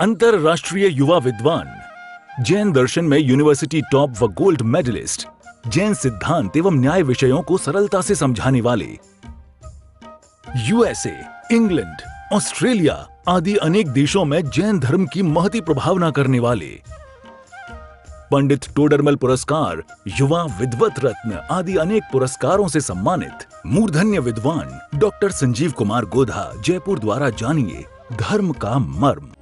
अंतरराष्ट्रीय युवा विद्वान, जैन दर्शन में यूनिवर्सिटी टॉप व गोल्ड मेडलिस्ट, जैन सिद्धांत एवं न्याय विषयों को सरलता से समझाने वाले, यूएसए, इंग्लैंड, ऑस्ट्रेलिया आदि अनेक देशों में जैन धर्म की महती प्रभावना करने वाले, पंडित टोडरमल पुरस्कार, युवा विद्वत रत्न आदि अनेक पुरस्कारों से सम्मानित मूर्धन्य विद्वान डॉक्टर संजीव कुमार गोधा जयपुर द्वारा जानिए धर्म का मर्म।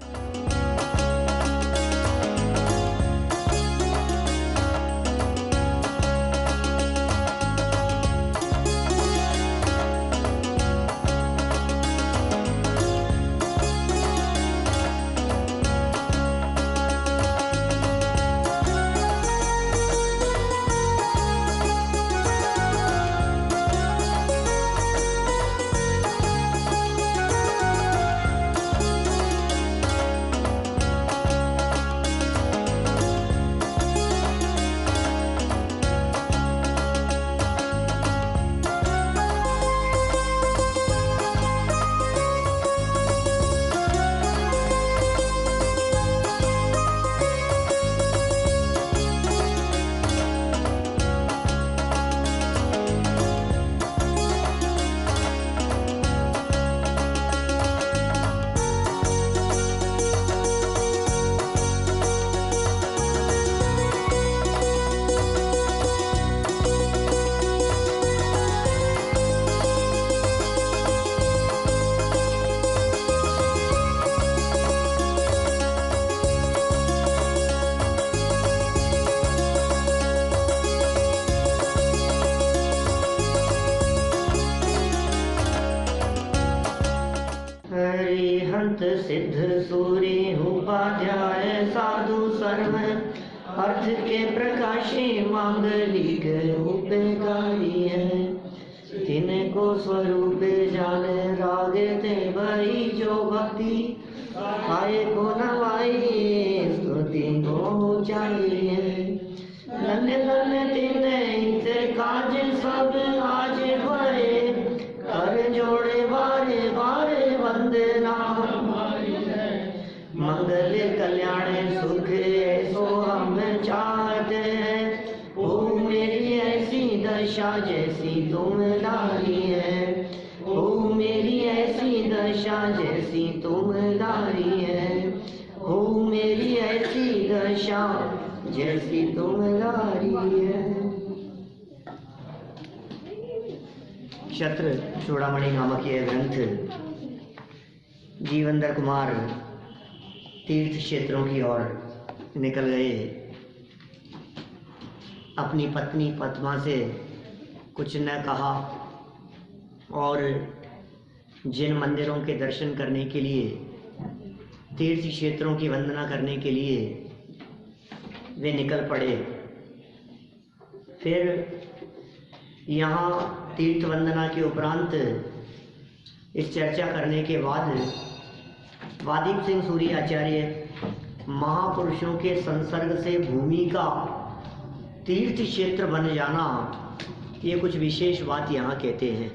सिद्ध सूरी उपाध्याय साधु सर्व अर्थ के प्रकाशी मांगलिक उपकारी है। तिनको स्वरूप जाने रागे ते भई जो भक्ति आए को नवाई स्तुति को चाहिए। धन्य धन्य तिने इनसे काज सब आज भरे कर जोड़े बारे बारे वंदना। मंगल कल्याण सुख ऐसो हम चाहते हैं। ओ मेरी ऐसी दशा जैसी तुम लारी है। ओ मेरी ऐसी दशा जैसी तुम लारी है। ओ मेरी ऐसी दशा जैसी तुम लारी है। क्षत्र चूड़ामणि नामक यह ग्रंथ जीवंदर कुमार तीर्थ क्षेत्रों की ओर निकल गए। अपनी पत्नी पद्मा से कुछ न कहा और जिन मंदिरों के दर्शन करने के लिए, तीर्थ क्षेत्रों की वंदना करने के लिए वे निकल पड़े। फिर यहाँ तीर्थ वंदना के उपरांत इस चर्चा करने के बाद वादीप सिंह सूरी आचार्य महापुरुषों के संसर्ग से भूमि का तीर्थ क्षेत्र बन जाना, ये कुछ विशेष बात यहाँ कहते हैं।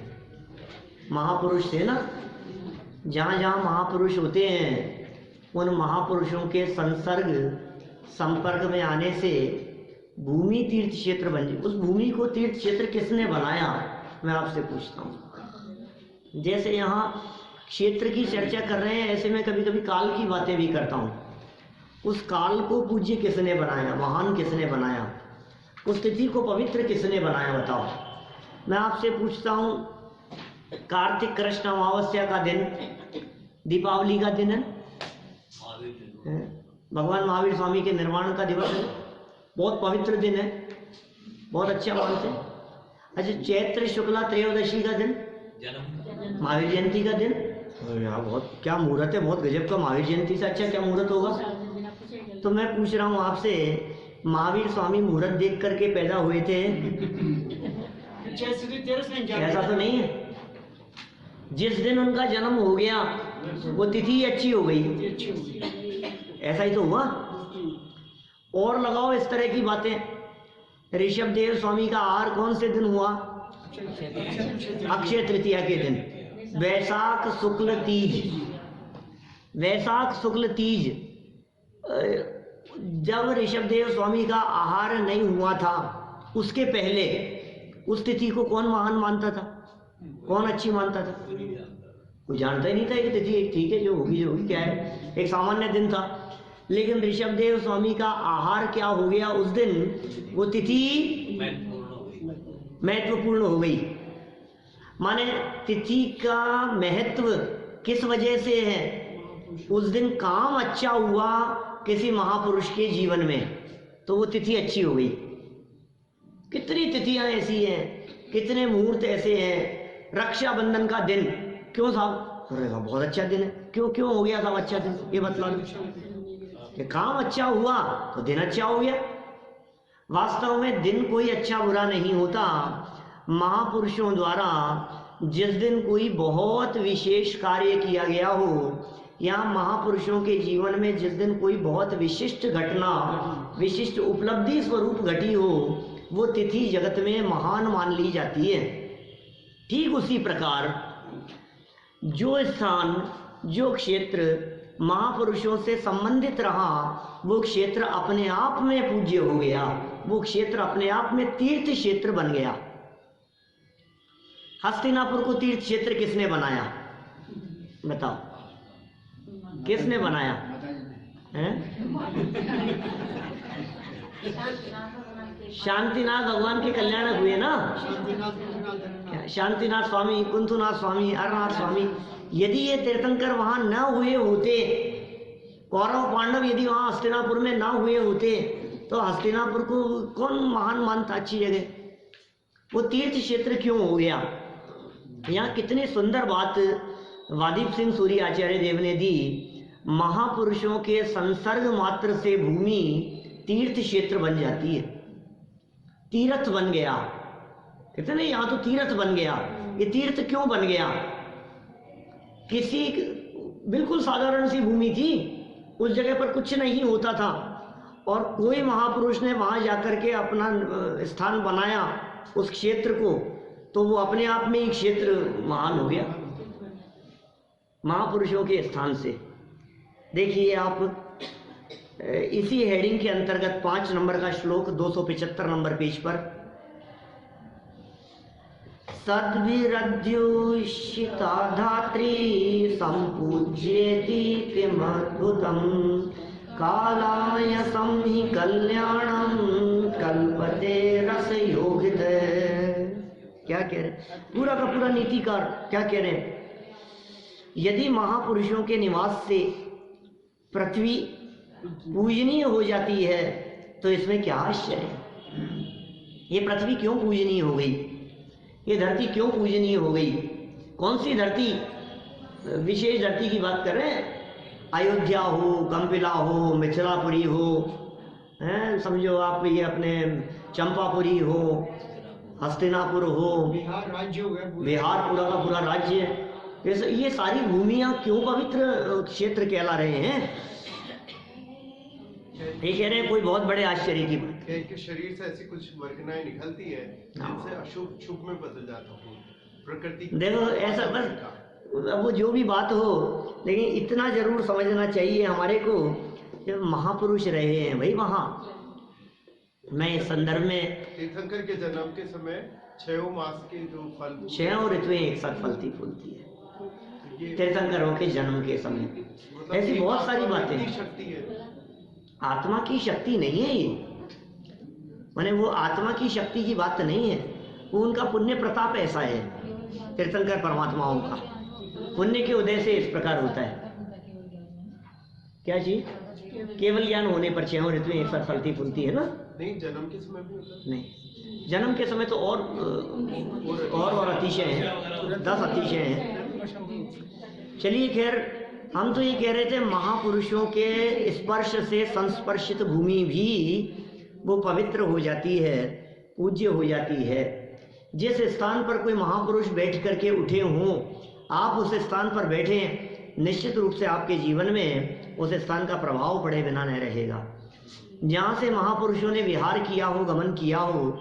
महापुरुष थे ना, जहाँ जहाँ महापुरुष होते हैं उन महापुरुषों के संपर्क में आने से भूमि तीर्थ क्षेत्र बन जाए। उस भूमि को तीर्थ क्षेत्र किसने बनाया, मैं आपसे पूछता हूँ। जैसे यहाँ क्षेत्र की चर्चा कर रहे हैं, ऐसे में कभी कभी काल की बातें भी करता हूँ। उस काल को पूज्य किसने बनाया, महान किसने बनाया, उस तिथि को पवित्र किसने बनाया, बताओ। मैं आपसे पूछता हूँ, कार्तिक कृष्ण अमावस्या का दिन दीपावली का दिन है, भगवान महावीर स्वामी के निर्वाण का दिवस है, बहुत पवित्र दिन है, बहुत अच्छा मानते हैं। अच्छा, चैत्र शुक्ला त्रयोदशी का दिन महावीर जयंती का दिन, यार बहुत क्या मुहूर्त है, बहुत गजब का। महावीर जयंती से अच्छा क्या मुहूर्त होगा। तो मैं पूछ रहा हूँ आपसे, महावीर स्वामी मुहूर्त देख करके पैदा हुए थे? ऐसा तो नहीं है। जिस दिन उनका जन्म हो गया वो तिथि अच्छी हो गई, ऐसा ही तो हुआ। और लगाओ इस तरह की बातें। ऋषभ देव स्वामी का आहार कौन से दिन हुआ? अक्षय तृतीया के दिन, वैशाख शुक्ल तीज। वैशाख शुक्ल तीज जब ऋषभदेव स्वामी का आहार नहीं हुआ था उसके पहले उस तिथि को कौन महान मानता था, कौन अच्छी मानता था? कोई जानता ही नहीं था कि तिथि एक ठीक है, जो होगी क्या है, एक सामान्य दिन था। लेकिन ऋषभदेव स्वामी का आहार क्या हो गया उस दिन, वो तिथि महत्वपूर्ण हो गई। माने तिथि का महत्व किस वजह से है? उस दिन काम अच्छा हुआ किसी महापुरुष के जीवन में, तो वो तिथि अच्छी हो गई। कितनी तिथियां ऐसी हैं, कितने मुहूर्त ऐसे हैं। रक्षाबंधन का दिन क्यों साहब? अरे वाह, बहुत अच्छा दिन है। क्यों क्यों हो गया साहब अच्छा दिन? ये बतला दो कि काम अच्छा हुआ तो दिन अच्छा हो गया। वास्तव में दिन कोई अच्छा बुरा नहीं होता। महापुरुषों द्वारा जिस दिन कोई बहुत विशेष कार्य किया गया हो, या महापुरुषों के जीवन में जिस दिन कोई बहुत विशिष्ट घटना, विशिष्ट उपलब्धि स्वरूप घटी हो, वो तिथि जगत में महान मान ली जाती है। ठीक उसी प्रकार जो स्थान, जो क्षेत्र महापुरुषों से संबंधित रहा, वो क्षेत्र अपने आप में पूज्य हो गया, वो क्षेत्र अपने आप में तीर्थ क्षेत्र बन गया। हस्तिनापुर को तीर्थ क्षेत्र किसने बनाया? बताओ, किसने बनाया है? शांतिनाथ भगवान के कल्याणक हुए ना, शांतिनाथ स्वामी, कुंथुनाथ स्वामी, अरनाथ स्वामी। यदि ये तीर्थंकर वहां न हुए होते, कौरव पांडव यदि वहां हस्तिनापुर में ना हुए होते, तो हस्तिनापुर को कौन महान मानता? अच्छी जगह, वो तीर्थ क्षेत्र क्यों हो गया? यहाँ कितनी सुंदर बात वादीप सिंह सूरी आचार्य देव ने दी। महापुरुषों के संसर्ग मात्र से भूमि तीर्थ क्षेत्र बन जाती है, तीर्थ बन गया। कहते नहीं, यहाँ तो तीर्थ बन गया। ये तीर्थ क्यों बन गया? किसी बिल्कुल साधारण सी भूमि थी, उस जगह पर कुछ नहीं होता था, और कोई महापुरुष ने वहां जाकर के अपना स्थान बनाया उस क्षेत्र को, तो वो अपने आप में ही क्षेत्र महान हो गया महापुरुषों के स्थान से। देखिए आप इसी हेडिंग के अंतर्गत 5 नंबर का श्लोक 275 नंबर पेज पर, सद्भिरद्युषिता धात्री संपूज्येति किमद्भुतम् कालाय संहि कल्याणं कल्पते रसयोगित। क्या कह रहे? पूरा का पूरा नीतिकार क्या कह रहे हैं? यदि महापुरुषों के निवास से पृथ्वी पूजनीय हो जाती है तो इसमें क्या आश्चर्य है? ये पृथ्वी क्यों पूजनीय हो गई? ये धरती क्यों पूजनीय हो गई? कौन सी धरती? विशेष धरती की बात कर रहे हैं। अयोध्या हो, कंपिला हो, मिथिलापुरी हो, हैं, समझो आप ये अपने चंपापुरी हो, हस्तिनापुर हो, बिहार राज्य हो गया, बिहार पूरा का पूरा राज्य है। ये सारी भूमियां क्यों पवित्र क्षेत्र कहला रहे हैं? ये कह रहे हैं कोई बहुत बड़े आश्चर्य की बात। के शरीर से ऐसी कुछ वर्गनाएं निकलती है जिनसे अशुभ शुभ में बदल जाता हो। प्रकृति देखो ऐसा बस, अब वो जो भी बात हो, लेकिन इतना जरूर समझना चाहिए हमारे को, जब महापुरुष रहे हैं भाई वहाँ। मैं इस संदर्भ में तीर्थंकर के जन्म के समय 6 मास के जो फल, 6 ऋतुएं एक साथ फलती फूलती है तीर्थंकरों के जन्म के समय। ऐसी बहुत सारी बातें। शक्ति है, आत्मा की शक्ति नहीं है ये, माने वो आत्मा की शक्ति की बात नहीं है, वो उनका पुण्य प्रताप ऐसा है। तीर्थंकर परमात्माओं का पुण्य के उदय से इस प्रकार होता है। क्या चीज? केवल ज्ञान होने पर 6 ऋतुएं एक साथ फलती फूलती है ना? नहीं, जन्म के समय भी होता है। नहीं, जन्म के समय तो और अतिशय हैं, 10 अतिशय हैं। चलिए खैर, हम तो ये कह रहे थे महापुरुषों के स्पर्श से संस्पर्शित भूमि भी वो पवित्र हो जाती है, पूज्य हो जाती है। जिस स्थान पर कोई महापुरुष बैठ करके उठे हों, आप उस स्थान पर बैठे, निश्चित रूप से आपके जीवन में उस स्थान का प्रभाव पड़े बिना नहीं रहेगा। जहाँ से महापुरुषों ने विहार किया हो, गमन किया हो,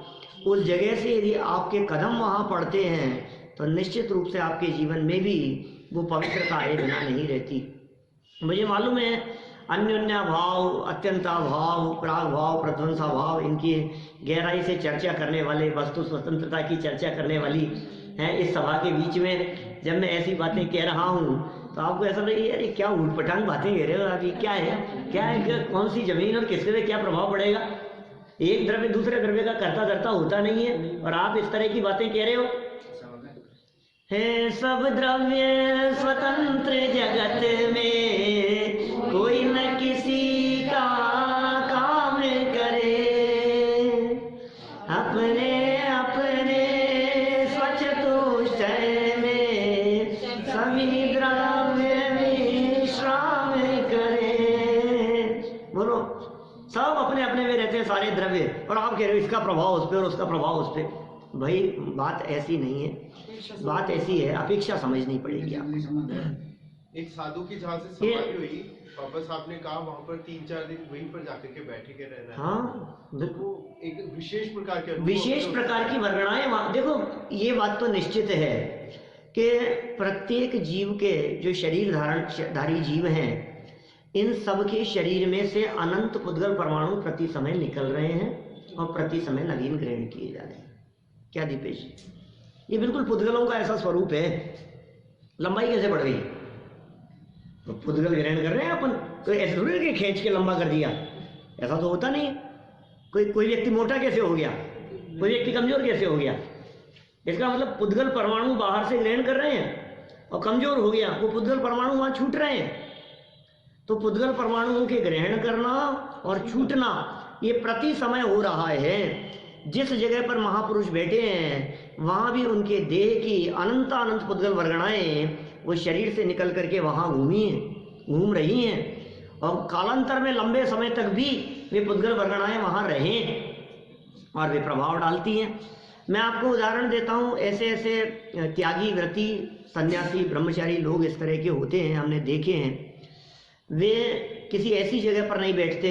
उस जगह से यदि आपके कदम वहाँ पड़ते हैं तो निश्चित रूप से आपके जीवन में भी वो पवित्रता आए बिना नहीं रहती। मुझे मालूम है अन्योन्या भाव, अत्यंता भाव, प्राग भाव, प्रध्वंसा भाव, इनकी गहराई से चर्चा करने वाले, वस्तु स्वतंत्रता की चर्चा करने वाली हैं इस सभा के बीच में जब मैं ऐसी बातें कह रहा हूँ तो आपको ऐसा लगे अरे क्या ऊटपटांग बातें कह रहे हो आप, ये क्या है, कौन सी जमीन और किसके पे क्या प्रभाव पड़ेगा। एक द्रव्य दूसरे द्रव्य का करता धरता होता नहीं है और आप इस तरह की बातें कह रहे हो। है सब द्रव्य स्वतंत्र जगत में, कोई न किसी का काम करे, अपने अपने स्वच्छ तुष्टय में सभी द्रव्य विश्राम करे। बोलो, सब अपने अपने में रहते हैं सारे द्रव्य, और आप कह रहे हो इसका प्रभाव उस पर और उसका प्रभाव उस पर। भाई बात ऐसी नहीं है, बात ऐसी है, अपेक्षा समझनी पड़ेगी आपको। एक साधु की जहाँ से समाधि हुई, बाबा साहब ने कहा वहाँ पर 3-4 दिन वहीं पर जाकर के बैठे के रहना है। हाँ, वो एक विशेष प्रकार की वर्गणाएं। देखो ये बात तो निश्चित है कि प्रत्येक जीव के जो शरीर धारी जीव हैं, इन सब के शरीर में से अनंत पुद्गल परमाणु प्रति समय निकल रहे हैं और प्रति समय नवीन ग्रहण किए जा रहे हैं। क्या दीपेश जी, ये बिल्कुल पुद्गलों का ऐसा स्वरूप है। लंबाई कैसे बढ़ रही है, तो पुद्गल ग्रहण कर रहे हैं अपन, कोई ऐसे थोड़ी कि खींच के लंबा कर दिया, ऐसा तो होता नहीं है। कोई व्यक्ति मोटा कैसे हो गया, कोई व्यक्ति कमजोर कैसे हो गया, इसका मतलब पुद्गल परमाणु बाहर से ग्रहण कर रहे हैं और कमजोर हो गया, वो पुद्गल परमाणु वहां छूट रहे हैं। तो पुद्गल परमाणुओं के ग्रहण करना और छूटना ये प्रति समय हो रहा है। जिस जगह पर महापुरुष बैठे हैं वहां भी उनके देह की अनंत पुद्गल वर्गणाएं वो शरीर से निकल करके वहां घूम रही हैं और कालांतर में लंबे समय तक भी वे पुद्गल वर्गणाएं वहां रहें और वे प्रभाव डालती हैं। मैं आपको उदाहरण देता हूँ, ऐसे त्यागी, व्रती, सन्यासी, ब्रह्मचारी लोग इस तरह के होते हैं, हमने देखे हैं। वे किसी ऐसी जगह पर नहीं बैठते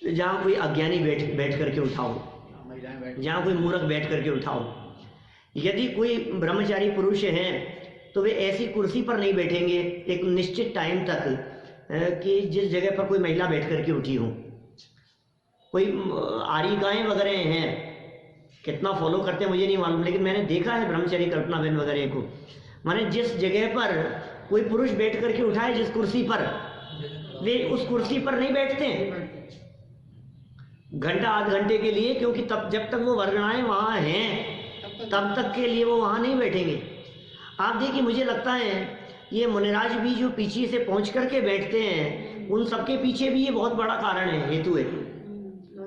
जहाँ कोई अज्ञानी बैठ करके उठाओ, जहाँ कोई मूर्ख बैठ करके उठाओ। यदि कोई ब्रह्मचारी पुरुष हैं तो वे ऐसी कुर्सी पर नहीं बैठेंगे एक निश्चित टाइम तक कि जिस जगह पर कोई महिला बैठ करके उठी हो। कोई आरिकाएँ वगैरह हैं, कितना फॉलो करते हैं मुझे नहीं मालूम, लेकिन मैंने देखा है ब्रह्मचारी कल्पनाबेन वगैरह को। माने जिस जगह पर कोई पुरुष बैठ करके उठाए जिस कुर्सी पर, वे उस कुर्सी पर नहीं बैठते घंटा आध घंटे के लिए, क्योंकि तब जब तक वो वर्गणाएं वहां हैं तब तक के लिए वो वहां नहीं बैठेंगे। आप देखिए, मुझे लगता है ये मुनिराज भी जो पीछे से पहुंच करके बैठते हैं, उन सबके पीछे भी ये बहुत बड़ा कारण है, हेतु है।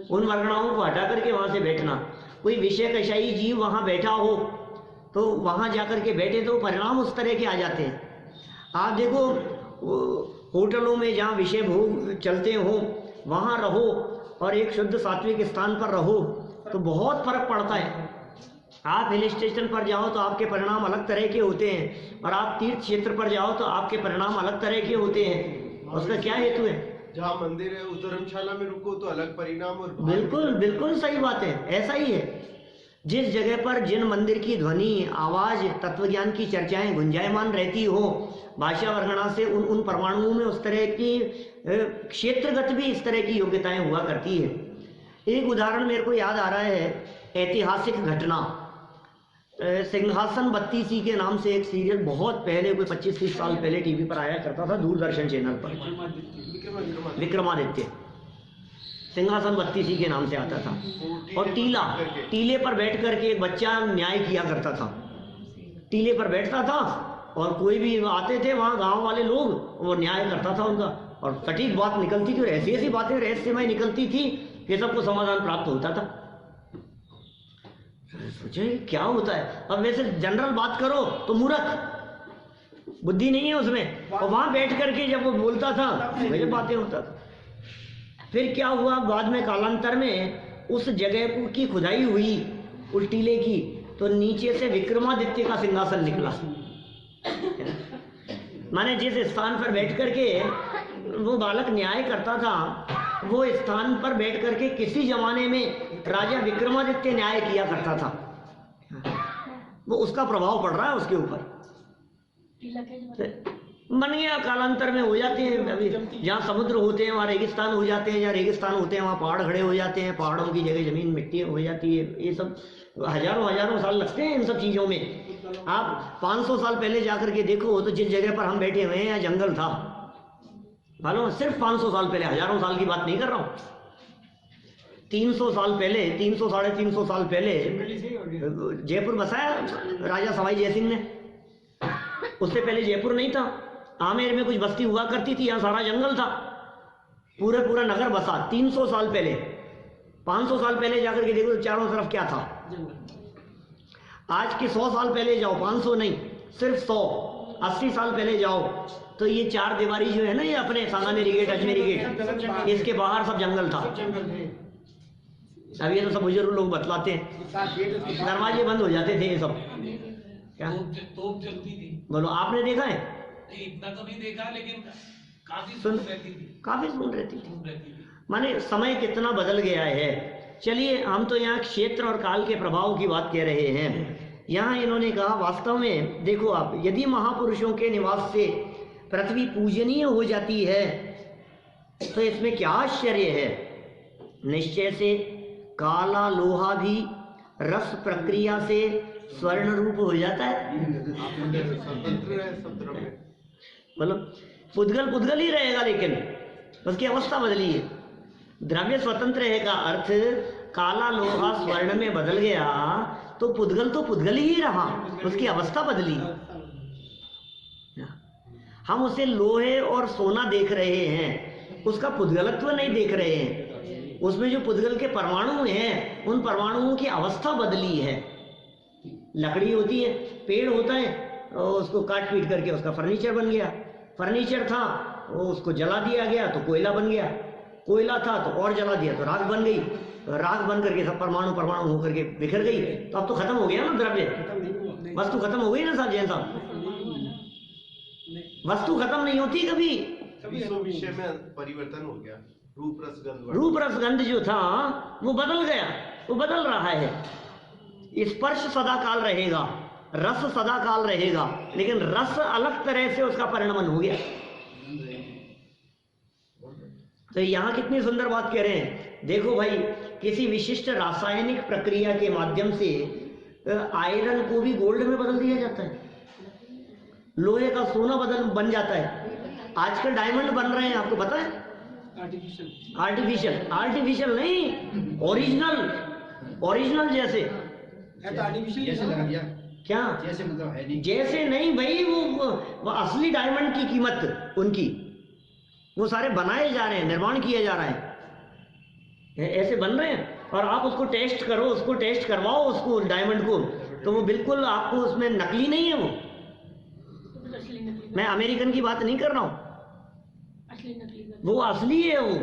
उन वर्गणाओं को हटा करके वहां से बैठना। कोई विषय कषाई जीव वहां बैठा हो तो वहां जाकर के बैठे तो परिणाम उस तरह के आ जाते हैं। आप देखो, होटलों में जहाँ विषय भोग चलते हो वहाँ रहो और एक शुद्ध सात्विक स्थान पर रहो तो बहुत फर्क पड़ता है। आप हिल स्टेशन पर जाओ तो आपके परिणाम अलग तरह के होते हैं, और आप तीर्थ क्षेत्र पर जाओ तो आपके परिणाम अलग तरह के होते हैं। उसका क्या हेतु है? जहाँ मंदिर है उस धर्मशाला में रुको तो अलग परिणाम, और बिल्कुल सही बात है, ऐसा ही है। जिस जगह पर जिन मंदिर की ध्वनि, आवाज, तत्वज्ञान की चर्चाएं गुंजायमान रहती हो, भाषा वर्णना से उन परमाणुओं में उस तरह की क्षेत्रगत भी इस तरह की योग्यताएं हुआ करती है। एक उदाहरण मेरे को याद आ रहा है, ऐतिहासिक घटना। सिंहासन बत्तीसी के नाम से एक सीरियल बहुत पहले, कोई 25-30 साल पहले टीवी पर आया करता था, दूरदर्शन चैनल पर। विक्रमादित्य सिंहासन बत्तीसी के नाम से आता था। और टीले पर बैठ करके एक बच्चा न्याय किया करता था। टीले पर बैठता था और कोई भी आते थे वहाँ गांव वाले लोग, वो न्याय करता था उनका, और सटीक बात निकलती थी और ऐसी ऐसी बातें रहस्यमय निकलती थी कि सबको समाधान प्राप्त होता था। सोचे क्या होता है। अब वैसे जनरल बात करो तो मूर्ख, बुद्धि नहीं है उसमें, और वहां बैठ करके जब वो बोलता था वही बातें होता था। फिर क्या हुआ, बाद में कालांतर में उस जगह की खुदाई हुई उस टीले की, तो नीचे से विक्रमादित्य का सिंहासन निकला। माने जिस स्थान पर बैठ करके वो बालक न्याय करता था, वो स्थान पर बैठ करके किसी जमाने में राजा विक्रमादित्य न्याय किया करता था। वो उसका प्रभाव पड़ रहा है उसके ऊपर। बन गया, कालांतर में हो जाते हैं। अभी जहाँ समुद्र होते हैं वहाँ रेगिस्तान हो जाते हैं, जहाँ रेगिस्तान होते हैं वहाँ पहाड़ खड़े हो जाते हैं, पहाड़ों की जगह जमीन मिट्टी हो जाती है। ये सब हजारों हजारों साल लगते हैं इन सब चीज़ों में। आप 500 साल पहले जाकर के देखो तो जिस जगह पर हम बैठे हुए हैं यहाँ जंगल था, मालूम, सिर्फ 500 साल पहले, हजारों साल की बात नहीं कर रहा हूँ। 300 साल पहले, 300 साढ़े 300 साल पहले जयपुर बसाया राजा सवाई जयसिंह ने। उससे पहले जयपुर नहीं था, आमेर में कुछ बस्ती हुआ करती थी, यहाँ सारा जंगल था, पूरा नगर बसा 300 साल पहले। 500 साल पहले जाकर के देखो तो चारों तरफ क्या था। आज के 100 साल पहले जाओ, 500 नहीं, सिर्फ 100 80 साल पहले जाओ तो ये चार दीवारी जो है ना, ये अपने सांगानेरी गेट, अजमेरी गेट, इसके बाहर सब जंगल था। अब ये तो सब बुजुर्ग लोग बतलाते हैं, दरवाजे बंद हो जाते थे ये सब। क्या तोप चलती थी, बोलो, आपने देखा है? इतना तो नहीं देखा, लेकिन काफी सुन रहती थी, काफी सुन रहती थी। धूप रहती थी। माने समय कितना बदल गया है। चलिए, हम तो यहाँ क्षेत्र और काल के प्रभाव की बात कह रहे हैं। यहाँ इन्होंने कहा वास्तव में देखो आप, यदि महापुरुषों के निवास से पृथ्वी पूजनीय हो जाती है तो इसमें क्या आश्चर्य है। निश्चय से काला लोहा भी रस प्रक्रिया से स्वर्ण रूप हो जाता है। स्वतंत्र है सब तरफ में, मतलब पुद्गल ही रहेगा, लेकिन उसकी अवस्था बदली है। द्रव्य स्वतंत्र है का अर्थ काला लोहा स्वर्ण में बदल गया तो पुद्गल ही रहा, उसकी अवस्था बदली। हम उसे लोहे और सोना देख रहे हैं, उसका पुद्गलत्व नहीं देख रहे हैं। उसमें जो पुद्गल के परमाणु हैं, उन परमाणुओं की अवस्था बदली है। लकड़ी होती है, पेड़ होता है, और उसको काट पीट करके उसका फर्नीचर बन गया। फर्नीचर था, वो उसको जला दिया गया तो कोयला बन गया। कोयला था तो और जला दिया तो राख बन गई। राख बन करके सब परमाणु होकर के बिखर गई। तो अब तो खत्म हो गया ना द्रव्य, वस्तु खत्म हो गई ना साहब, जैन साहब, वस्तु खत्म नहीं होती कभी। विषय में परिवर्तन हो गया, रूप रस गंध जो था वो बदल गया, वो बदल रहा है। स्पर्श सदा काल रहेगा, रस सदा काल रहेगा, लेकिन रस अलग तरह से उसका परिणमन हो गया। तो यहाँ कितनी सुंदर बात कह रहे हैं। देखो भाई, किसी विशिष्ट रासायनिक प्रक्रिया के माध्यम से आयरन को भी गोल्ड में बदल दिया जाता है, लोहे का सोना बन जाता है। आजकल डायमंड बन रहे हैं, आपको पता है? आर्टिफिशियल नहीं, ओरिजिनल जैसे। जैसे लगा दिया क्या जैसे, मतलब है नहीं, जैसे नहीं भाई, वो असली डायमंड की कीमत उनकी, वो सारे बनाए जा रहे हैं, निर्माण किया जा रहा है, ऐसे बन रहे हैं। और आप उसको टेस्ट करो, उसको टेस्ट करवाओ, उसको डायमंड को, तो वो बिल्कुल आपको उसमें नकली नहीं है। वो मैं अमेरिकन की बात नहीं कर रहा हूँ, वो असली है। वो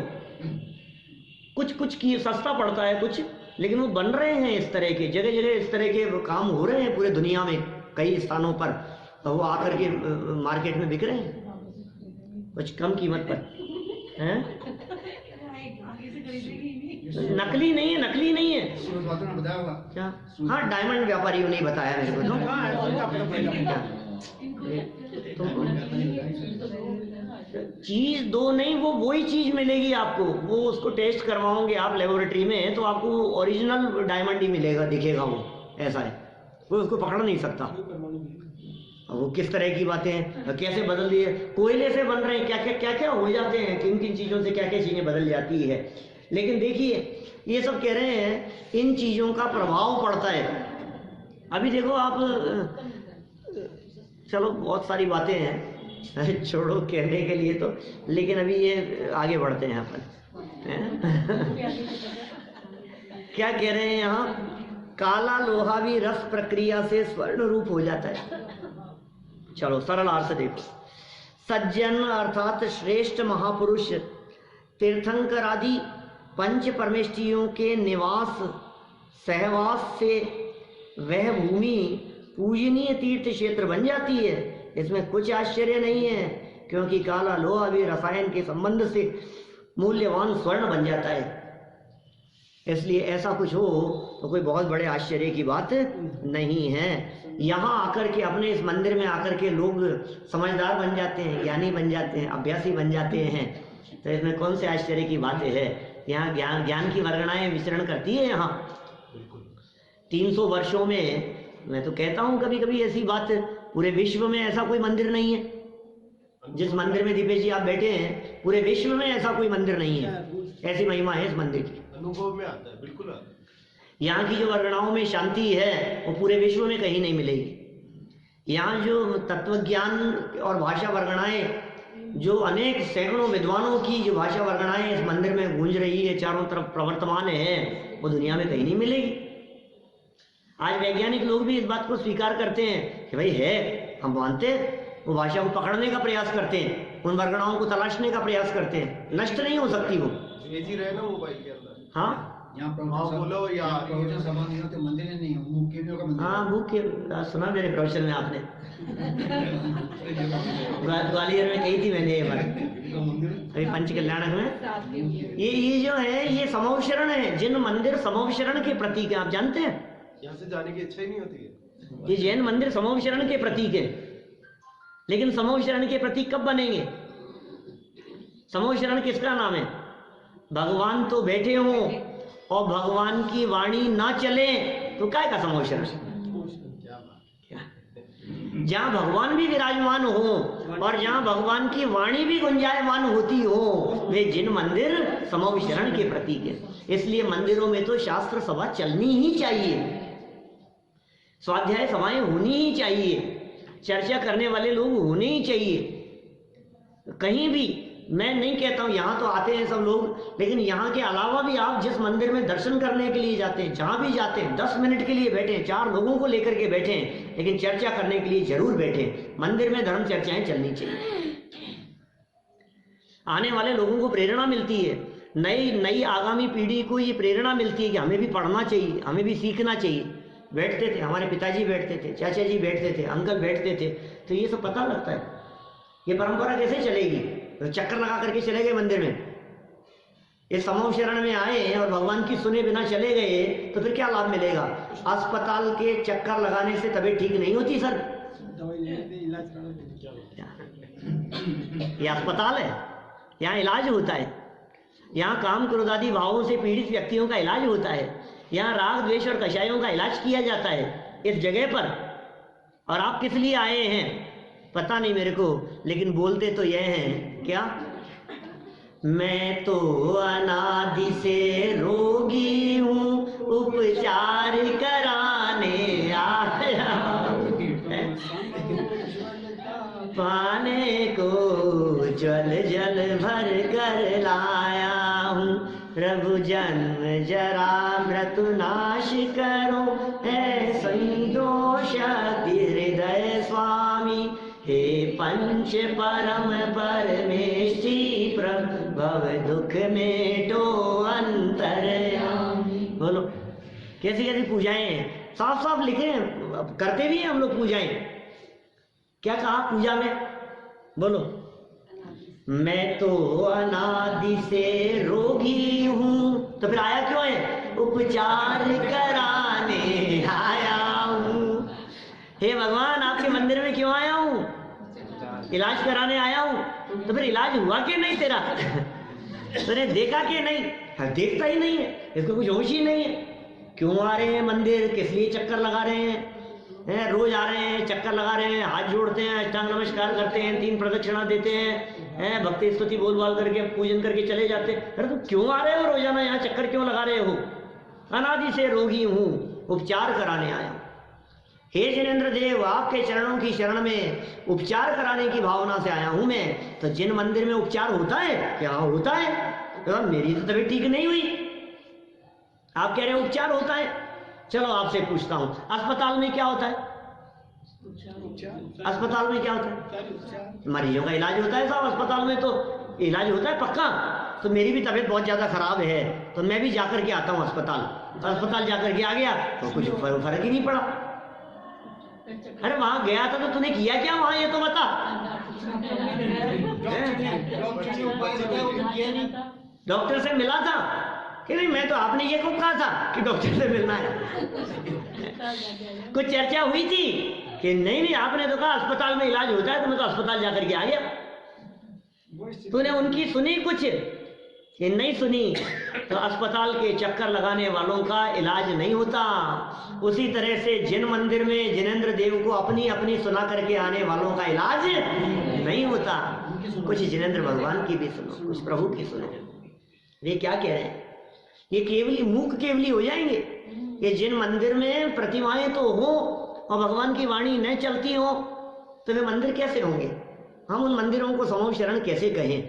कुछ की सस्ता पड़ता है कुछ, लेकिन वो बन रहे हैं इस तरह के, जगह जगह इस तरह के काम हो रहे हैं पूरे दुनिया में, कई स्थानों पर। तो वो आकर के मार्केट में बिक रहे हैं कुछ कम कीमत पर, हैं? नकली नहीं है। बताया होगा क्या? हाँ, डायमंड व्यापारियों ने बताया मेरे को। चीज दो नहीं, वो वही चीज मिलेगी आपको। वो उसको टेस्ट करवाओगे आप लेबोरेटरी में तो आपको ओरिजिनल डायमंड ही मिलेगा, दिखेगा वो, ऐसा है। कोई उसको पकड़ नहीं सकता। वो किस तरह की बातें हैं, कैसे बदल दिए, कोयले से बन रहे हैं, क्या क्या हो जाते हैं, किन किन चीज़ों से क्या क्या चीज़ें बदल जाती है। लेकिन देखिए, ये सब कह रहे हैं इन चीज़ों का प्रभाव पड़ता है। अभी देखो आप, चलो बहुत सारी बातें हैं, छोड़ो कहने के लिए तो, लेकिन अभी ये आगे बढ़ते हैं अपन। क्या कह रहे हैं यहाँ, काला लोहा भी रस प्रक्रिया से स्वर्ण रूप हो जाता है। चलो सरल अर्थ देखो, सज्जन अर्थात श्रेष्ठ महापुरुष, तीर्थंकर आदि पंच परमेष्टियों के निवास सहवास से वह भूमि पूजनीय तीर्थ क्षेत्र बन जाती है। इसमें कुछ आश्चर्य नहीं है, क्योंकि काला लोहा भी रसायन के संबंध से मूल्यवान स्वर्ण बन जाता है। इसलिए ऐसा कुछ हो तो कोई बहुत बड़े आश्चर्य की बात नहीं है। यहाँ आकर के अपने इस मंदिर में आकर के लोग समझदार बन जाते हैं, ज्ञानी बन जाते हैं, अभ्यासी बन जाते हैं, तो इसमें कौन से आश्चर्य की बातें है। यहाँ ज्ञान की वर्गणाएं विचरण करती है। यहाँ 300 वर्षों में, मैं तो कहता हूँ कभी कभी ऐसी बात, पूरे विश्व में ऐसा कोई मंदिर नहीं है। जिस मंदिर में दीपेश जी आप बैठे हैं, पूरे विश्व में ऐसा कोई मंदिर नहीं है। ऐसी महिमा है इस मंदिर की, अनुभव में आता है, बिल्कुल आता है। यहाँ की जो वर्गणाओं में शांति है वो पूरे विश्व में कहीं नहीं मिलेगी। यहाँ जो तत्व ज्ञान और भाषा वर्गणाएं, जो अनेक सैकड़ों विद्वानों की जो भाषा वर्गणाएं इस मंदिर में गूंज रही है, चारों तरफ प्रवर्तमान है, वो दुनिया में कहीं नहीं मिलेगी। आज वैज्ञानिक लोग भी इस बात को स्वीकार करते हैं कि भाई है, हम मानते हैं, वो भाषा को पकड़ने का प्रयास करते हैं, उन वर्गणाओं को तलाशने का प्रयास करते हैं। नष्ट नहीं हो सकती वो, भेज ही रहे ना मोबाइल के अंदर। हाँ, यहाँ बोलो या प्रवचन सभा नहीं होते, मंदिर नहीं है, मुख्य का मंदिर। हाँ, भूख के सुना मेरे प्रवचन में आपने, ग्वालियर में कही थी मैंने ये बात, अभी पंच कल्याणक में। ये जो है, ये समूह शरण है। जिन मंदिर समूह शरण के प्रतीक है, आप जानते हैं, यहाँ से जाने की इच्छा ही नहीं होती है। ये जैन मंदिर समूह शरण के प्रतीक है। लेकिन समूह शरण के प्रतीक कब बनेंगे? समूह शरण किसका नाम है? भगवान तो बैठे हों और भगवान की वाणी ना चले तो काय का समूह शरण? जहाँ भगवान भी विराजमान हो और जहाँ भगवान की वाणी भी गुंजायमान होती हो, वे जिन मंदिर समूह शरण के प्रतीक है। इसलिए मंदिरों में तो शास्त्र सभा चलनी ही चाहिए, स्वाध्याय सभाएं होनी ही चाहिए, चर्चा करने वाले लोग होने ही चाहिए। कहीं भी, मैं नहीं कहता हूँ, यहाँ तो आते हैं सब लोग, लेकिन यहाँ के अलावा भी आप जिस मंदिर में दर्शन करने के लिए जाते हैं, जहाँ भी जाते हैं, 10 मिनट के लिए बैठे, 4 लोगों को लेकर के बैठे, लेकिन चर्चा करने के लिए जरूर बैठे। मंदिर में धर्म चर्चाएं चलनी चाहिए, आने वाले लोगों को प्रेरणा मिलती है, नई आगामी पीढ़ी को ये प्रेरणा मिलती है कि हमें भी पढ़ना चाहिए, हमें भी सीखना चाहिए। बैठते थे, हमारे पिताजी बैठते थे, चाचा जी बैठते थे, अंकल बैठते थे, तो ये सब पता लगता है। ये परंपरा कैसे चलेगी? तो चक्कर लगा करके चले गए मंदिर में, इस समूह शरण में आए और भगवान की सुने बिना चले गए, तो फिर क्या लाभ मिलेगा? अस्पताल के चक्कर लगाने से तबीयत ठीक नहीं होती सर। ये अस्पताल है, यहाँ इलाज होता है, यहाँ काम क्रोध आदि भावों से पीड़ित व्यक्तियों का इलाज होता है, यहाँ राग द्वेष और कषायों का इलाज किया जाता है इस जगह पर। और आप किस लिए आए हैं पता नहीं मेरे को, लेकिन बोलते तो यह हैं, क्या? मैं तो अनादि से रोगी हूँ, उपचार कराने आया, पाने को जल जल भर कर लाया हूँ, प्रभु जन्म जरा मृत्यु नाश करो, है संतोष हृदय स्वामी, हे पंच परम परमेष्टि प्रभव दुख मेटो अंतर्यामी। बोलो कैसी कैसी पूजाएं हैं, साफ साफ लिखे हैं, करते भी हैं हम लोग पूजाएं। क्या कहा पूजा में? बोलो, मैं तो अनादि से रोगी हूँ, तो फिर आया क्यों है? उपचार कराने आया हूँ। हे भगवान, आपके मंदिर में क्यों आया हूँ? इलाज कराने आया हूँ। तो फिर इलाज हुआ कि नहीं तेरा? तूने देखा कि नहीं? देखता ही नहीं है, इसको कुछ होश ही नहीं है। क्यों आ रहे हैं मंदिर, किस लिए चक्कर लगा रहे हैं? रोज आ रहे हैं, चक्कर लगा रहे हैं, हाथ जोड़ते हैं, अष्टांग नमस्कार करते हैं, 3 प्रदक्षिणा देते हैं, भक्ति स्तुति बोल बाल करके पूजन करके चले जाते हैं। अरे तुम क्यों आ रहे हो रोजाना यहाँ, चक्कर क्यों लगा रहे हो? अनादि से रोगी हूँ, उपचार कराने आया हूँ। हे जिनेंद्र देव, आपके चरणों की शरण में उपचार कराने की भावना से आया हूं मैं। तो जिन मंदिर में उपचार होता है, क्या होता है? तो मेरी तो तबीयत ठीक नहीं हुई, आप कह रहे हैं उपचार होता है। चलो आपसे पूछता हूं, अस्पताल में क्या होता है? अस्पताल में क्या होता है? मरीजों का इलाज होता है साहब। अस्पताल में तो इलाज होता है पक्का। तो मेरी भी तबीयत बहुत ज्यादा खराब है, तो मैं भी जाकर के आता हूँ अस्पताल। अस्पताल जाकर के आ गया तो कुछ फर्क ही नहीं पड़ा। अरे वहां गया था तो तूने किया क्या वहां, ये तो बता। डॉक्टर से मिला था कि नहीं, मैं तो आपने ये कब कहा था कि डॉक्टर से मिलना है। कुछ चर्चा हुई थी कि नहीं नहीं, आपने तो कहा अस्पताल में इलाज होता है, तो मैं तो अस्पताल जाकर के आ गया। तूने उनकी सुनी कुछ कि नहीं सुनी? तो अस्पताल के चक्कर लगाने वालों का इलाज नहीं होता। उसी तरह से जिन मंदिर में जिनेंद्र देव को अपनी अपनी सुना करके आने वालों का इलाज नहीं होता। कुछ जिनेंद्र भगवान की भी सुनो, कुछ प्रभु की सुनो। वे क्या कह रहे हैं? ये केवली मूक केवली हो जाएंगे। ये जिन मंदिर में प्रतिमाएं तो हो और भगवान की वाणी न चलती हो, तो वे मंदिर कैसे होंगे? हम उन मंदिरों को समूह शरण कैसे कहें?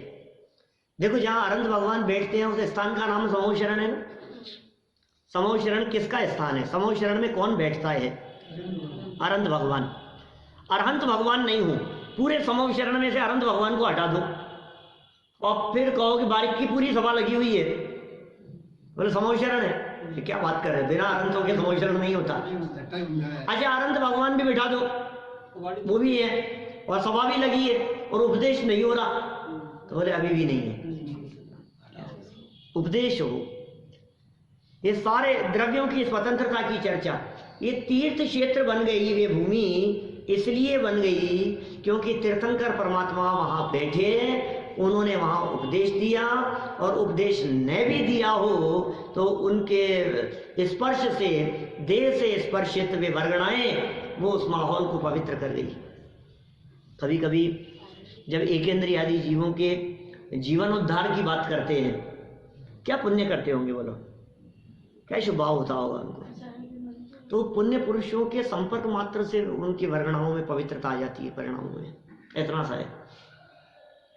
देखो, जहां अरंत भगवान बैठते हैं उस स्थान का नाम समूह शरण है ना। समूह शरण किसका स्थान है? समूह शरण में कौन बैठता है? अरंत भगवान। अरहंत भगवान नहीं हो, पूरे समूह शरण में से अरंत भगवान को हटा दो और फिर कहो कि बारिक की पूरी सभा लगी हुई है, बोले समूह शरण है। ये क्या बात कर रहे हैं? बिना अरंतों के समूह शरण नहीं होता। अच्छा, अरंत भगवान भी बिठा दो, वो भी है और सभा भी लगी है और उपदेश नहीं हो रहा, तो बोले अभी भी नहीं है। उपदेश हो। ये सारे द्रव्यों की स्वतंत्रता की चर्चा, ये तीर्थ क्षेत्र बन गई। ये भूमि इसलिए बन गई क्योंकि तीर्थंकर परमात्मा वहां बैठे, उन्होंने वहां उपदेश दिया, और उपदेश न भी दिया हो तो उनके स्पर्श से, देह से स्पर्शित वे वर्गणाएं वो उस माहौल को पवित्र कर गई। कभी कभी जब एकेंद्रीय आदि जीवों के जीवन उद्धार की बात करते हैं, क्या पुण्य करते होंगे बोलो? क्या शुभ भाव होता होगा उनको? तो पुण्य पुरुषों के संपर्क मात्र से उनकी वर्गणाओं में पवित्रता आ जाती है, परिणामों में। इतना सा है।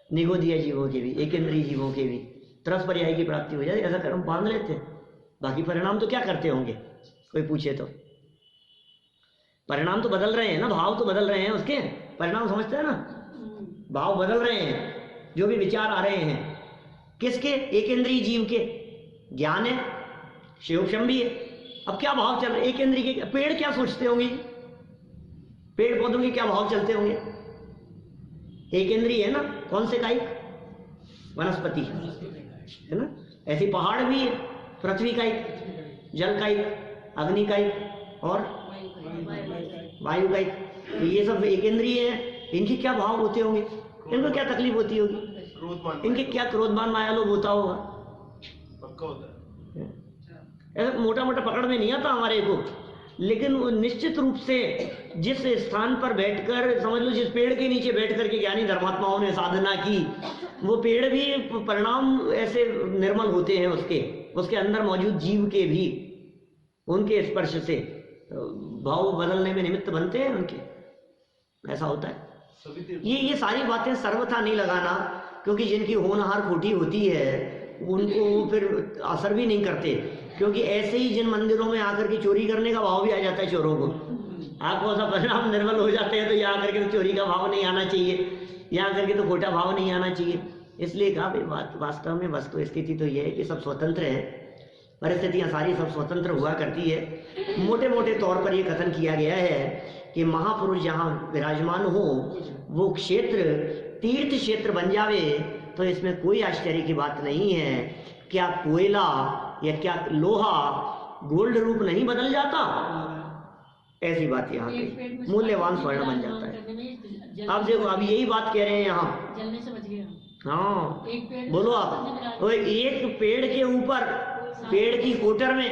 निगोदीय जीवों के भी, एकेंद्रीय जीवों के भी तरस पर्याय की प्राप्ति हो जाए, ऐसा कर्म बांध लेते हैं। बाकी परिणाम तो क्या करते होंगे, कोई पूछे तो? परिणाम तो बदल रहे हैं ना, भाव तो बदल रहे हैं उसके, परिणाम समझते हैं ना? भाव बदल रहे हैं, जो भी विचार आ रहे हैं किसके? एकेंद्रीय जीव के। ज्ञान है, शिवक्षम भी है। अब क्या भाव चल रहे? एकेंद्रीय के पेड़ क्या सोचते होंगे? पेड़ पौधों के क्या भाव चलते होंगे? एकेंद्रीय है ना, कौन से कायिक? वनस्पति है ना। ऐसे पहाड़ भी है, पृथ्वी कायिक, जल कायिक, अग्नि कायिक और वायु कायिक। तो ये सब एकेंद्रीय है। इनके क्या भाव होते होंगे? इनको क्या तकलीफ होती होगी? इनके क्या क्रोधमान माया लोभ होता होगा? पक्का होता है। ऐसा मोटा मोटा पकड़ में नहीं आता हमारे को, लेकिन वो निश्चित रूप से जिस स्थान पर बैठकर, समझ लो जिस पेड़ के नीचे बैठकर के ज्ञानी धर्मात्माओं ने साधना की, वो पेड़ भी परिणाम ऐसे निर्मल होते हैं उसके अंदर मौजूद जीव के भी, उनके स्पर्श से भाव बदलने में निमित्त बनते हैं उनके। ऐसा होता है। ये सारी बातें सर्वथा नहीं लगाना, क्योंकि जिनकी होनहार खोटी होती है उनको फिर असर भी नहीं करते। क्योंकि ऐसे ही जिन मंदिरों में आकर के चोरी करने का भाव भी आ जाता है चोरों को, आपको ऐसा परिणाम निर्मल हो जाते हैं, तो यहाँ आकर के तो चोरी का भाव नहीं आना चाहिए, यहाँ आकर के तो खोटा भाव नहीं आना चाहिए। इसलिए कहा भाई वास्तव में वस्तु स्थिति तो ये है कि सब स्वतंत्र है, परिस्थितियाँ सारी सब स्वतंत्र हुआ करती है। मोटे मोटे तौर पर ये कथन किया गया है कि महापुरुष जहाँ विराजमान हो वो क्षेत्र तीर्थ क्षेत्र बन जावे, तो इसमें कोई आश्चर्य की बात नहीं है। क्या कोयला या क्या लोहा गोल्ड रूप नहीं बदल जाता? ऐसी बात यहाँ पे मूल्यवान स्वर्ण बन जाता है। अब देखो, अब यही बात कह रहे हैं यहाँ। जलने से बच गया। हाँ, बोलो आप। तो एक पेड़ के ऊपर, पेड़ की कोटर में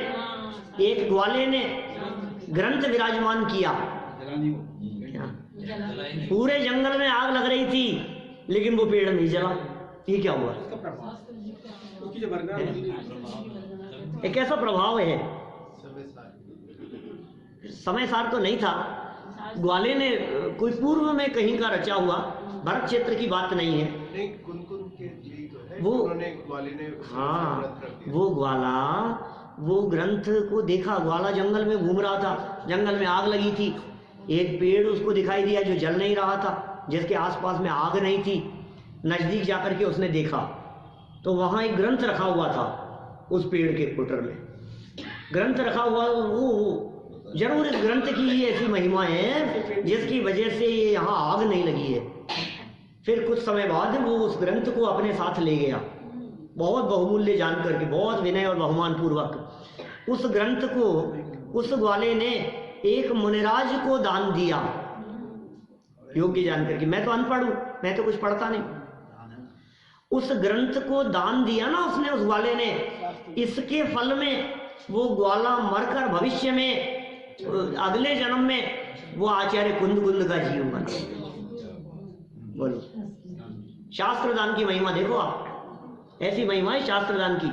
एक ग्वाले ने ग्रंथ विराजमान किया। पूरे जंगल में आग लग रही थी लेकिन वो पेड़ नहीं जला। ये क्या हुआ? एक कैसा प्रभाव है? समय सार तो नहीं था। ग्वाले ने कोई पूर्व में कहीं का रचा हुआ, भरत क्षेत्र की बात नहीं है। नहीं, कुन-कुन के लिए तो है, वो ग्वाले ने, हाँ, वो ग्वाला वो ग्रंथ को देखा। ग्वाला जंगल में घूम रहा था, जंगल में आग लगी थी, एक पेड़ उसको दिखाई दिया जो जल नहीं रहा था, जिसके आसपास में आग नहीं थी। नजदीक जाकर के उसने देखा तो वहां एक ग्रंथ रखा हुआ था, उस पेड़ के कोटर में ग्रंथ रखा हुआ। वो जरूर इस ग्रंथ की ही ऐसी महिमा है जिसकी वजह से ये यहाँ आग नहीं लगी है। फिर कुछ समय बाद वो उस ग्रंथ को अपने साथ ले गया बहुत बहुमूल्य जान करके, बहुत विनय और बहुमान पूर्वक उस ग्रंथ को उस ग्वाले ने एक मुनिराज को दान दिया, योग्य जान करके। मैं तो अनपढ़ हूं, मैं तो कुछ पढ़ता नहीं। उस ग्रंथ को दान दिया ना उसने, उस ग्वाले ने, इसके फल में वो ग्वाला मरकर भविष्य में अगले जन्म में वो आचार्य कुंद का जीव बना। बोलो, शास्त्र दान की महिमा देखो आप, ऐसी महिमा है शास्त्र दान की।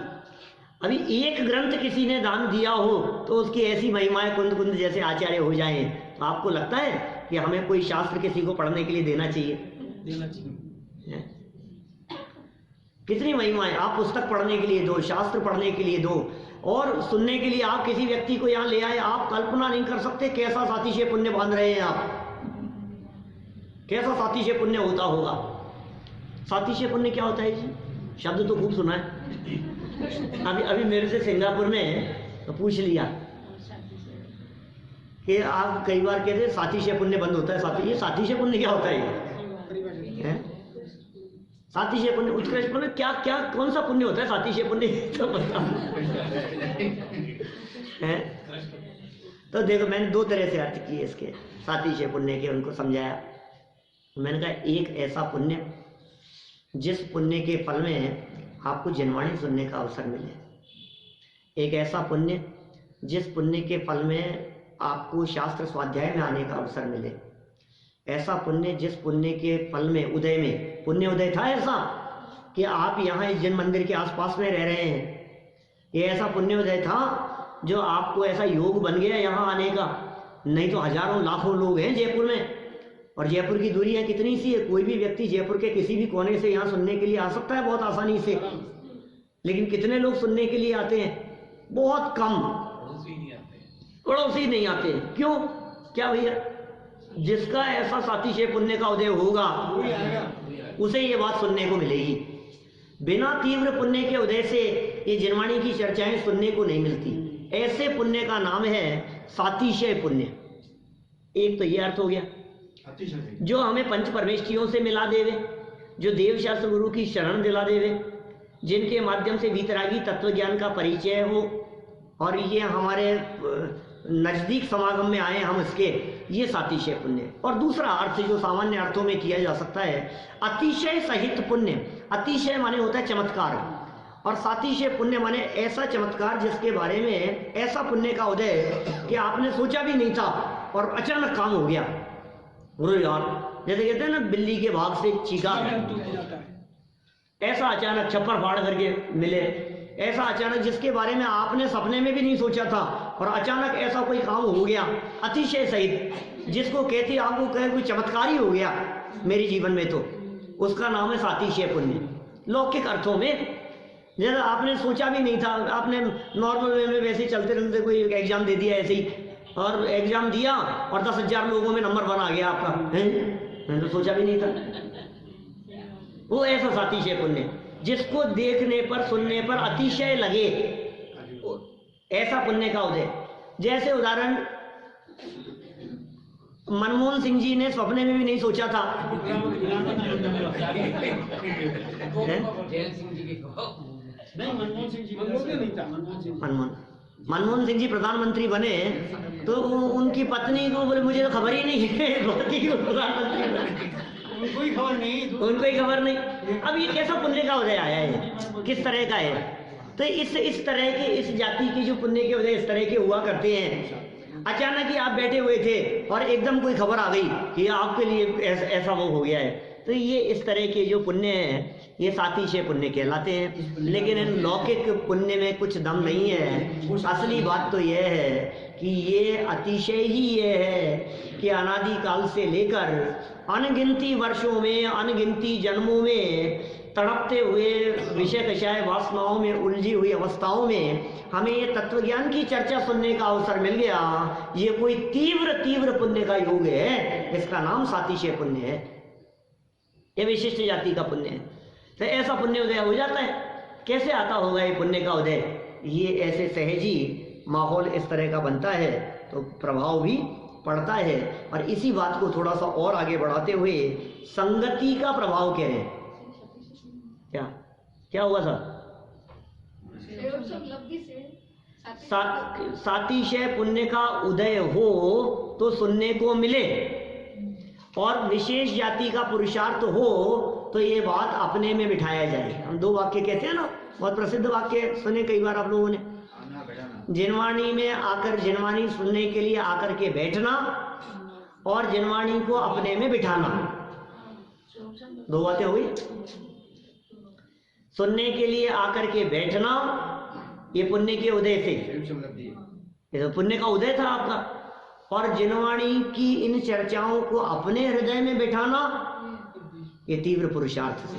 अभी एक ग्रंथ किसी ने दान दिया हो तो उसकी ऐसी महिमाएं कुंद जैसे आचार्य हो जाएं, तो आपको लगता है कि हमें कोई शास्त्र किसी को पढ़ने के लिए देना चाहिए? कितनी महिमाएं, आप पुस्तक पढ़ने के लिए दो, शास्त्र पढ़ने के लिए दो, और सुनने के लिए आप किसी व्यक्ति को यहाँ ले आए, आप कल्पना नहीं कर सकते कैसा सातिशय पुण्य बांध रहे हैं आप, कैसा सातिशय पुण्य होता होगा। सातिशय पुण्य क्या होता है जी? शब्द तो खूब सुना है। अभी मेरे से सिंगापुर में तो पूछ लिया कि आप कई बार कहते हैं सातिशय पुण्य बंद होता है, ये सातिशय पुण्य क्या होता है? सातिशय पुण्य, उत्कृष्ट पुण्य, क्या क्या कौन सा पुण्य होता है सातिशय पुण्य? तो बता। तो देखो, मैंने दो तरह से अर्थ किए इसके सातिशय पुण्य के, उनको समझाया। मैंने कहा एक ऐसा पुण्य जिस पुण्य के फल में आपको जनवाणी सुनने का अवसर मिले, एक ऐसा पुण्य जिस पुण्य के फल में आपको शास्त्र स्वाध्याय में आने का अवसर मिले, ऐसा पुण्य जिस पुण्य के फल में उदय में पुण्य उदय था ऐसा कि आप यहाँ इस जन मंदिर के आसपास में रह रहे हैं, ये ऐसा पुण्य उदय था जो आपको ऐसा योग बन गया यहाँ आने का। नहीं तो हजारों लाखों लोग हैं जयपुर में, और जयपुर की दूरी है कितनी सी है, कोई भी व्यक्ति जयपुर के किसी भी कोने से यहाँ सुनने के लिए आ सकता है बहुत आसानी से, लेकिन कितने लोग सुनने के लिए आते हैं? बहुत कम, पड़ोसी नहीं आते। क्यों? क्या भैया? जिसका ऐसा सातिशय पुण्य का उदय होगा उसे ये बात सुनने को मिलेगी। बिना तीव्र पुण्य के उदय से ये जनवाणी की चर्चाएं सुनने को नहीं मिलती। ऐसे पुण्य का नाम है सातिशय पुण्य। एक तो ये अर्थ हो गया जो हमें पंच परमेष्ठियों से मिला देवे, जो देव शास्त्र गुरु की शरण दिला देवे, जिनके माध्यम से वीतरागी तत्व ज्ञान का परिचय हो, और ये हमारे नजदीक समागम में आए हम इसके, ये सातिशय पुण्य। और दूसरा अर्थ जो सामान्य अर्थों में किया जा सकता है, अतिशय सहित पुण्य। अतिशय माने होता है चमत्कार, और सातिशय पुण्य माने ऐसा चमत्कार जिसके बारे में ऐसा पुण्य का उदय कि आपने सोचा भी नहीं था और अचानक काम हो गया। यार जैसे कहते हैं ना, बिल्ली के भाग से चीका, ऐसा अचानक छप्पर फाड़ करके मिले, ऐसा अचानक जिसके बारे में आपने सपने में भी नहीं सोचा था और अचानक ऐसा कोई काम हो गया अतिशय सहित, जिसको कहते आपको कहे कोई चमत्कार ही हो गया मेरे जीवन में, तो उसका नाम है सातिशय पुण्य। लौकिक अर्थों में जैसे आपने सोचा भी नहीं था, आपने नॉर्मल वे में वैसे चलते रहते कोई एग्जाम दे दिया ऐसे ही, और एग्जाम दिया और 10,000 लोगों में नंबर 1 आ गया आपका, मैंने तो सोचा भी नहीं था। वो ऐसा सातिशय पुण्य जिसको देखने पर सुनने पर अतिशय लगे, ऐसा पुण्य का उदय। जैसे उदाहरण मनमोहन सिंह जी ने सपने में भी नहीं सोचा था। मनमोहन सिंह जी प्रधानमंत्री बने तो उनकी पत्नी को बोले मुझे तो खबर ही नहीं है प्रधानमंत्री बने, उनको ही खबर नहीं। अब ये कैसा पुण्य का उदय आया है, किस तरह का है? तो इस तरह के, इस जाति की जो पुण्य के उदय इस तरह के हुआ करते हैं। अचानक ही आप बैठे हुए थे और एकदम कोई खबर आ गई कि आपके लिए ऐसा वो हो गया है, तो ये इस तरह के जो पुण्य है ये सातिशय पुण्य कहलाते हैं। लेकिन इन लौकिक पुण्य में कुछ दम नहीं है। असली बात तो यह है कि ये अतिशय ही ये है कि अनादि काल से लेकर अनगिनती वर्षों में, अनगिनती जन्मों में तड़पते हुए विषय कषाय वासनाओं में उलझी हुई अवस्थाओं में हमें ये तत्वज्ञान की चर्चा सुनने का अवसर मिल गया। ये कोई तीव्र पुण्य का योग है, इसका नाम सातिशय पुण्य है। ये विशिष्ट जाति का पुण्य है। तो ऐसा पुण्य उदय हो जाता है। कैसे आता होगा ये पुण्य का उदय? ये ऐसे सहजी माहौल इस तरह का बनता है तो प्रभाव भी पड़ता है। और इसी बात को थोड़ा सा और आगे बढ़ाते हुए संगति का प्रभाव कह रहे हैं। क्या हुआ सर? सातिशय पुण्य का उदय हो तो सुनने को मिले, और विशेष जाति का पुरुषार्थ हो तो ये बात अपने में बिठाया जाए। हम दो वाक्य कहते हैं ना, बहुत प्रसिद्ध वाक्य सुने कई बार आप लोगों ने। जिनवाणी में आकर, जिनवाणी सुनने के लिए आकर के बैठना और जिनवाणी को अपने में बिठाना, दो बातें हुई। सुनने के लिए आकर के बैठना, ये पुण्य के उदय से, ये तो पुण्य का उदय था आपका। और जिनवाणी की इन चर्चाओं को अपने हृदय में बिठाना, ये तीव्र पुरुषार्थ से।